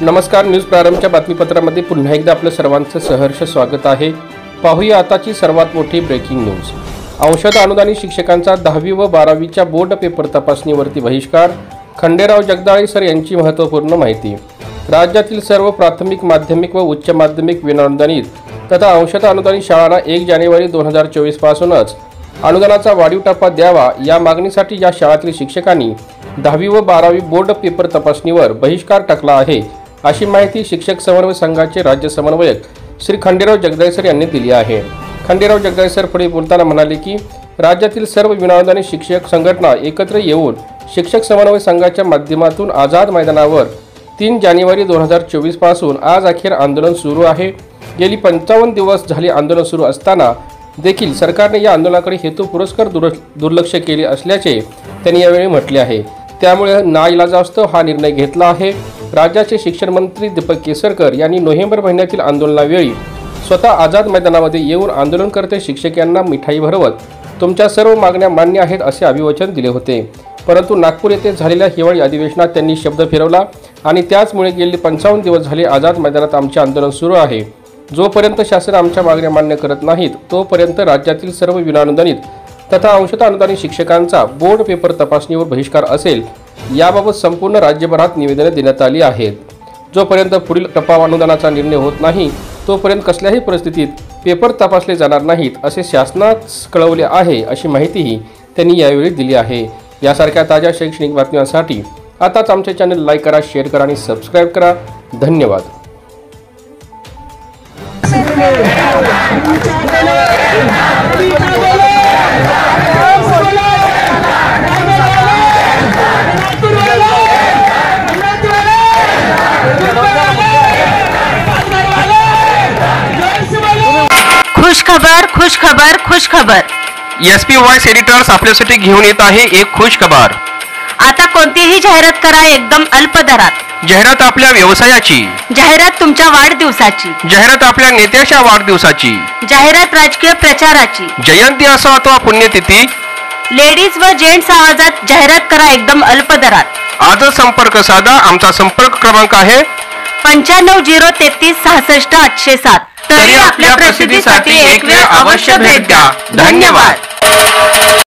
नमस्कार, न्यूज प्रारंभच्या बातमीपत्रामध्ये पुन्हा एकदा आपलं सर्वांचं सहर्ष स्वागत आहे। पाहूया आताची सर्वात मोठी ब्रेकिंग न्यूज। अंशतः अनुदानित शिक्षकांचा 10वी व 12वीच्या बोर्ड पेपर तपासणीवरती बहिष्कार। खंडेराव जगदाळे सर यांची महत्त्वपूर्ण माहिती। राज्यातील सर्व प्राथमिक, माध्यमिक व उच्च माध्यमिक विनाअनुदानित तथा अंशतः अनुदानित शाळांना 1 जानेवारी 2024 पासूनच अनुदानाचा वाढीव टप्पा द्यावा या मागणीसाठी या शाळातील शिक्षकांनी 10वी व 12वी बोर्ड पेपर तपासणीवर बहिष्कार टाकला आहे, अशी माहिती शिक्षक समन्वय संघाचे राज्य समन्वयक श्री खंडेराव जगदाळे सर यांनी दिली आहे। खंडेराव जगदाळे सर पुढे बोलताना म्हणाले की राज्यातील सर्व विनाअनुदानित शिक्षक संघटना एकत्र येऊन शिक्षक समन्वय संघाच्या माध्यमातून आझाद मैदानावर 3 जानेवारी 2024 पासून आज अखेर आंदोलन सुरू आहे। गेली 55 दिवस झाले आंदोलन सुरू असताना देखील सरकारने या आंदोलनाकडे हेतुपुरस्सर दुर्लक्ष केले असल्याचे त्यांनी यावेळी म्हटले आहे। त्यामुळे नाईलाजास्तव हा निर्णय घेतला आहे। राज्याचे शिक्षण मंत्री दीपक केसरकर यांनी नोव्हेंबर महिन्यातील आंदोलनावेळी स्वतः आझाद मैदानामध्ये येऊन आंदोलनकर्ते शिक्षक यांना मिठाई भरवत तुमच्या सर्व मागण्या मान्य आहेत असे अभिवचन दिले होते, परंतु नागपूर येथे झालेल्या हिवाळी अधिवेशनात त्यांनी शब्द फिरवला आणि त्याचमुळे गेली 55 दिवस झाले आझाद मैदानात आमचे आंदोलन सुरू आहे। जोपर्यंत शासन आमच्या मागण्या मान्य करत नाहीत तोपर्यंत राज्यातील सर्व विनाअनुदानित तथा अंशतः अनुदानित शिक्षकांचा बोर्ड पेपर तपासणीवर बहिष्कार असेल। याबाबत संपूर्ण राज्यभरात निवेदने देण्यात आली आहेत। जोपर्यंत पुढील टप्पा अनुदानाचा निर्णय होत नाही तोपर्यंत कसल्याही परिस्थितीत पेपर तपासले जाणार नाहीत असे शासनास कळवले आहे, अशी माहितीही त्यांनी यावेळी दिली आहे। यासारख्या ताज्या शैक्षणिक बातम्यांसाठी आताच आमचे चॅनल लाईक करा, शेअर करा आणि सबस्क्राईब करा। धन्यवाद। खुश खबर एसपी वॉइस एडिटर्स आपल्यासाठी घेऊन येत आहे एक खुश खबर। आता कोणतीही जाहिरात करा एकदम अल्प दरात। जाहिरात आपल्या व्यवसायाची, जाहिरात तुमच्या वाढदिवसाची, जाहिरात आपल्या नेत्याच्या वाढदिवसाची, जाहिरात राजकीय प्रचाराची, जयंती असो अथवा पुण्यतिथी, लेडीज व जेंट्स आवाजात जाहिरात करा एकदम अल्प दरात। आजच संपर्क साधा। आमचा संपर्क क्रमांक आहे 9503366807। तरी आपल्या प्रसिद्धीसाठी एक वेळ अवश्य भेट द्या। धन्यवाद।